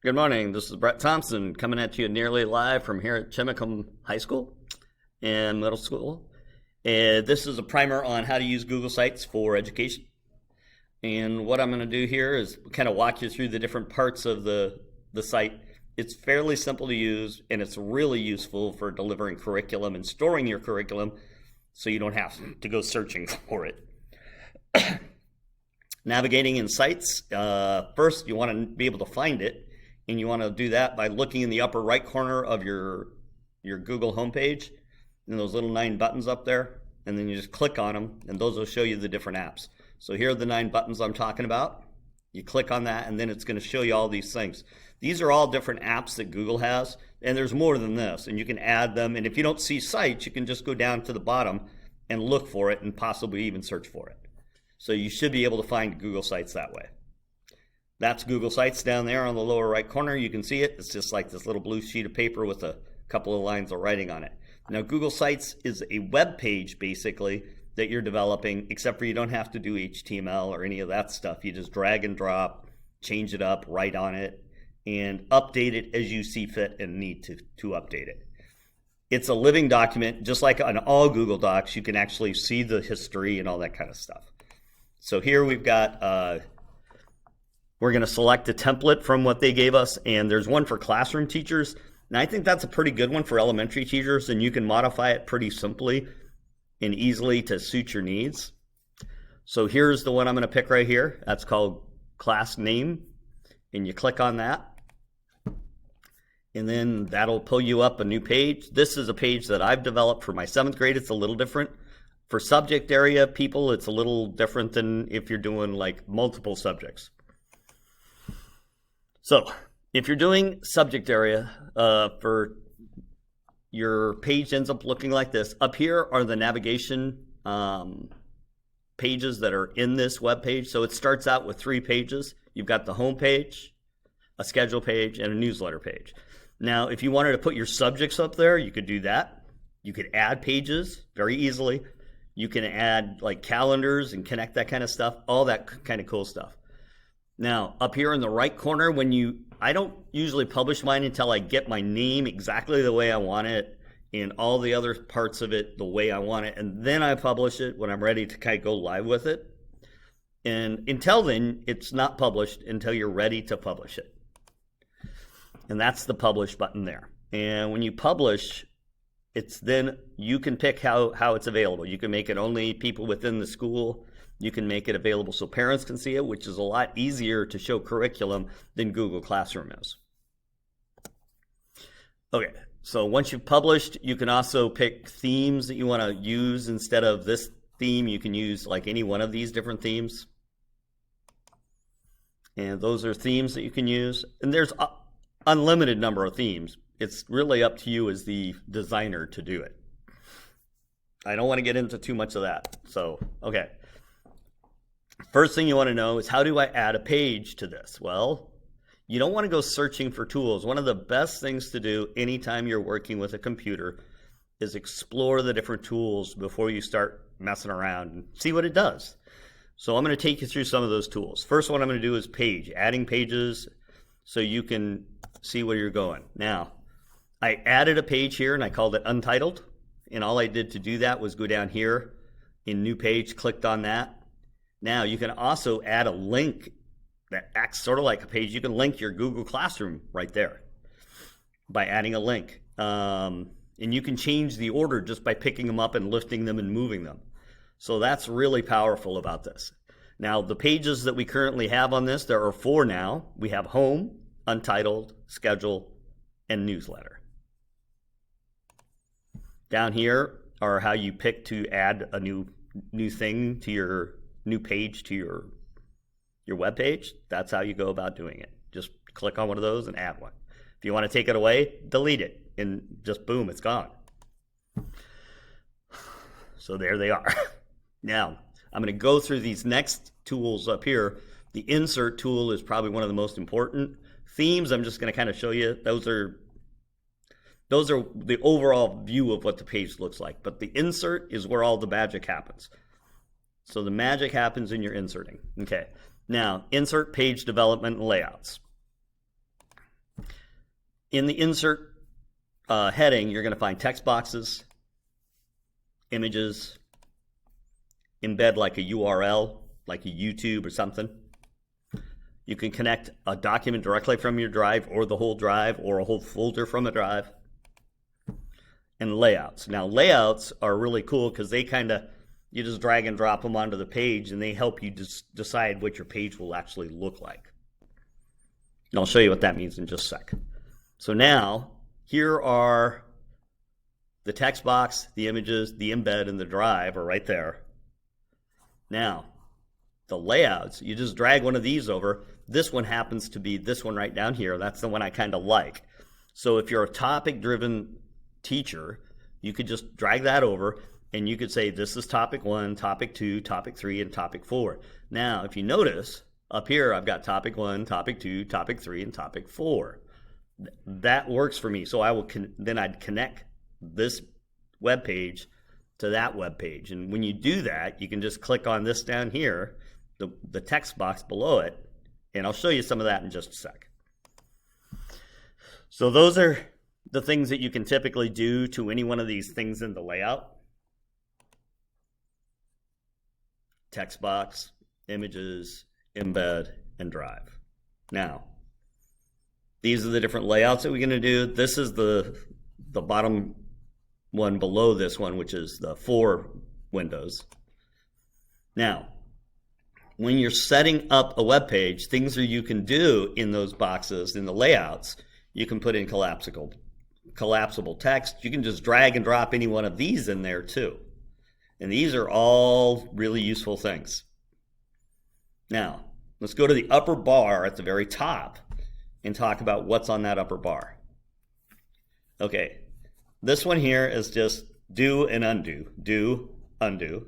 Good morning. This is Brett Thompson coming at you nearly live from here at Chimicum High School and Middle School. And this is a primer on how to use Google Sites for education. And what I'm going to do here is kind of walk you through the different parts of the site. It's fairly simple to use, and it's really useful for delivering curriculum and storing your curriculum so you don't have to go searching for it. Navigating in sites, first you want to be able to find it. And you want to do that by looking in the upper right corner of your Google homepage and those little 9 buttons up there, and then you just click on them, and those will show you the different apps. So here are the 9 buttons I'm talking about. You click on that, and then it's going to show you all these things. These are all different apps that Google has, and there's more than this, and you can add them. And if you don't see sites, you can just go down to the bottom and look for it and possibly even search for it. So you should be able to find Google Sites that way. That's Google Sites down there on the lower right corner. You can see it. It's just like this little blue sheet of paper with a couple of lines of writing on it. Now, Google Sites is a web page, basically, that you're developing, except for you don't have to do HTML or any of that stuff. You just drag and drop, change it up, write on it, and update it as you see fit and need to update it. It's a living document, just like on all Google Docs. You can actually see the history and all that kind of stuff. So here we've got... we're going to select a template from what they gave us, and there's one for classroom teachers. And I think that's a pretty good one for elementary teachers, and you can modify it pretty simply and easily to suit your needs. So here's the one I'm going to pick right here. That's called class name, and you click on that. And then that'll pull you up a new page. This is a page that I've developed for my 7th grade. It's a little different. For subject area people, it's a little different than if you're doing like multiple subjects. So if you're doing subject area for your page ends up looking like this. Up here are the navigation pages that are in this web page. So it starts out with 3 pages. You've got the home page, a schedule page, and a newsletter page. Now, if you wanted to put your subjects up there, you could do that. You could add pages very easily. You can add like calendars and connect that kind of stuff, all that kind of cool stuff. Now, up here in the right corner, I don't usually publish mine until I get my name exactly the way I want it and all the other parts of it the way I want it. And then I publish it when I'm ready to kind of go live with it. And until then, it's not published until you're ready to publish it. And that's the publish button there. And when you publish, it's then you can pick how it's available. You can make it only people within the school. You can make it available so parents can see it, which is a lot easier to show curriculum than Google Classroom is. Okay, so once you've published, you can also pick themes that you want to use. Instead of this theme, you can use like any one of these different themes. And those are themes that you can use. And there's an unlimited number of themes. It's really up to you as the designer to do it. I don't want to get into too much of that. So, okay. First thing you want to know is, how do I add a page to this? Well, you don't want to go searching for tools. One of the best things to do anytime you're working with a computer is explore the different tools before you start messing around and see what it does. So I'm going to take you through some of those tools. First one I'm going to do is page, adding pages so you can see where you're going. Now, I added a page here and I called it Untitled. And all I did to do that was go down here in New Page, clicked on that. Now, you can also add a link that acts sort of like a page. You can link your Google Classroom right there by adding a link. And you can change the order just by picking them up and lifting them and moving them. So that's really powerful about this. Now, the pages that we currently have on this, there are 4 now. We have Home, Untitled, Schedule, and Newsletter. Down here are how you pick to add a new thing to your new page to your web page. That's how you go about doing it. Just click on one of those and add one. If you want to take it away, delete it, and just boom, it's gone. So there they are. Now, I'm going to go through these next tools up here. The insert tool is probably one of the most important. Themes, I'm just going to kind of show you. Those are the overall view of what the page looks like. But the insert is where all the magic happens. So the magic happens in your inserting. Okay. Now, insert page development and layouts. In the insert heading, you're going to find text boxes, images, embed like a URL, like a YouTube or something. You can connect a document directly from your drive or the whole drive or a whole folder from a drive. And layouts. Now, layouts are really cool because they you just drag and drop them onto the page and they help you decide what your page will actually look like. And I'll show you what that means in just a sec. So now, here are the text box, the images, the embed, and the drive are right there. Now, the layouts, you just drag one of these over. This one happens to be this one right down here. That's the one I kind of like. So if you're a topic-driven teacher, you could just drag that over and you could say this is topic 1, topic 2, topic 3, and topic 4. Now, if you notice, up here I've got topic 1, topic 2, topic 3, and topic 4. That works for me. So then I'd connect this web page to that web page. And when you do that, you can just click on this down here, the text box below it, and I'll show you some of that in just a sec. So those are the things that you can typically do to any one of these things in the layout. Text box, images, embed, and drive. Now, these are the different layouts that we're going to do. This is the bottom one below this one, which is the 4 windows. Now, when you're setting up a web page, things that you can do in those boxes, in the layouts, you can put in collapsible text. You can just drag and drop any one of these in there too. And these are all really useful things. Now, let's go to the upper bar at the very top and talk about what's on that upper bar. Okay, this one here is just do and undo. Do, undo.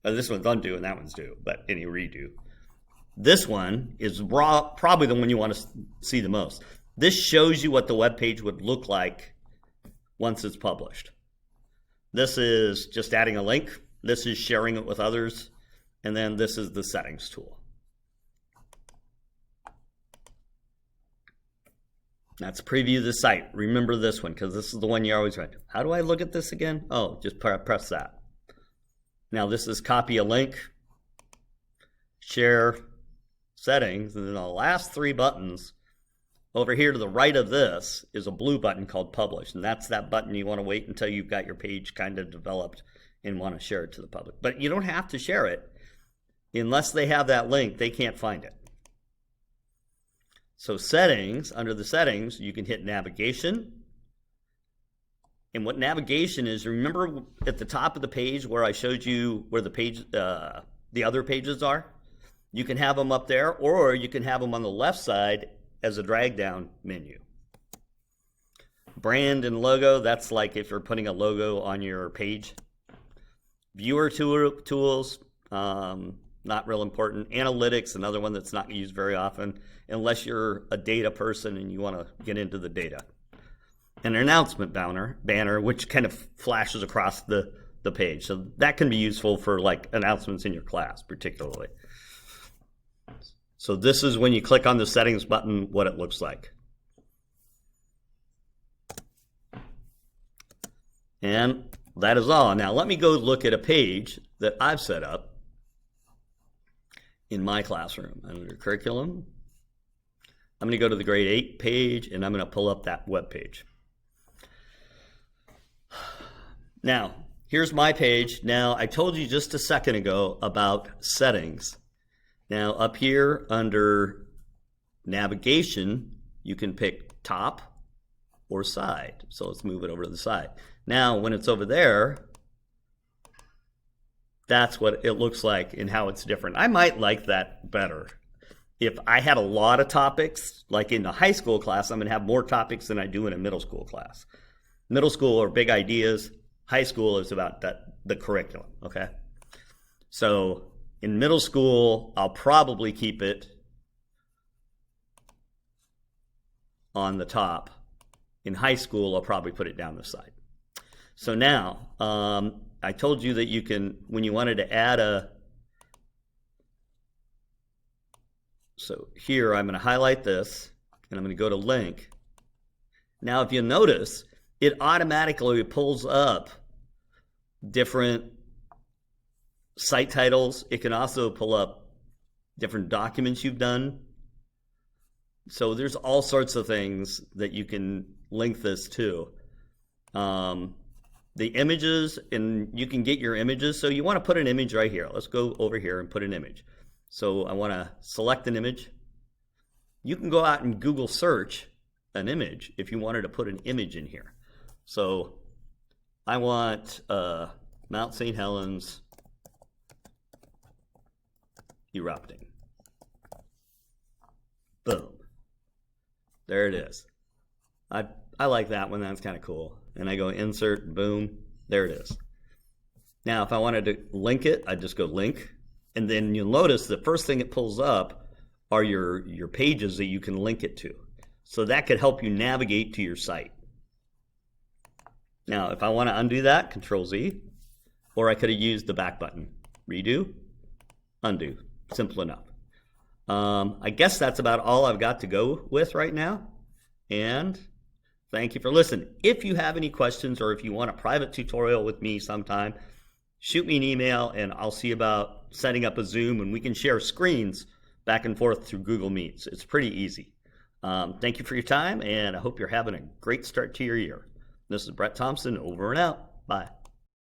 This one's undo and that one's do, but any redo. This one is probably the one you want to see the most. This shows you what the web page would look like once it's published. This is just adding a link. This is sharing it with others. And then this is the settings tool. That's preview the site. Remember this one because this is the one you always write. How do I look at this again? Oh, just press that. Now this is copy a link, share, settings, and then the last 3 buttons over here to the right of this is a blue button called publish, and that's that button you want to wait until you've got your page kind of developed and want to share it to the public. But you don't have to share it. Unless they have that link, they can't find it. So settings, under the settings, you can hit navigation. And what navigation is, remember at the top of the page where I showed you where the other pages are? You can have them up there, or you can have them on the left side as a drag down menu. Brand and logo, that's like if you're putting a logo on your page. Viewer tools, not real important. Analytics, another one that's not used very often, unless you're a data person and you want to get into the data. An announcement banner, which kind of flashes across the page. So that can be useful for like announcements in your class, particularly. So this is when you click on the settings button, what it looks like. And that is all. Now let me go look at a page that I've set up in my classroom. Under curriculum, I'm going to go to the grade 8 page and I'm going to pull up that web page. Now, here's my page. Now, I told you just a second ago about settings. Now, up here under navigation, you can pick top or side. So let's move it over to the side. Now, when it's over there, that's what it looks like and how it's different. I might like that better. If I had a lot of topics, like in a high school class, I'm going to have more topics than I do in a middle school class. Middle school are big ideas. High school is about the curriculum, okay? So in middle school, I'll probably keep it on the top. In high school, I'll probably put it down the side. So now, I told you that you can, when you wanted to add so here I'm going to highlight this, and I'm going to go to link, Now, if you notice, it automatically pulls up different site titles. It can also pull up different documents you've done. So there's all sorts of things that you can link this to. The images, and you can get your images. So you want to put an image right here. Let's go over here and put an image. So I want to select an image. You can go out and Google search an image if you wanted to put an image in here. So I want Mount St. Helens erupting. Boom. There it is. I like that one. That's kind of cool. And I go insert, boom, there it is. Now, if I wanted to link it, I just go link. And then you'll notice the first thing it pulls up are your pages that you can link it to. So that could help you navigate to your site. Now, if I want to undo that, Control Z, or I could have used the back button. Redo, undo, simple enough. I guess that's about all I've got to go with right now. And thank you for listening. If you have any questions or if you want a private tutorial with me sometime, shoot me an email and I'll see about setting up a Zoom and we can share screens back and forth through Google Meets. It's pretty easy. Thank you for your time, and I hope you're having a great start to your year. This is Brett Thompson, over and out. Bye.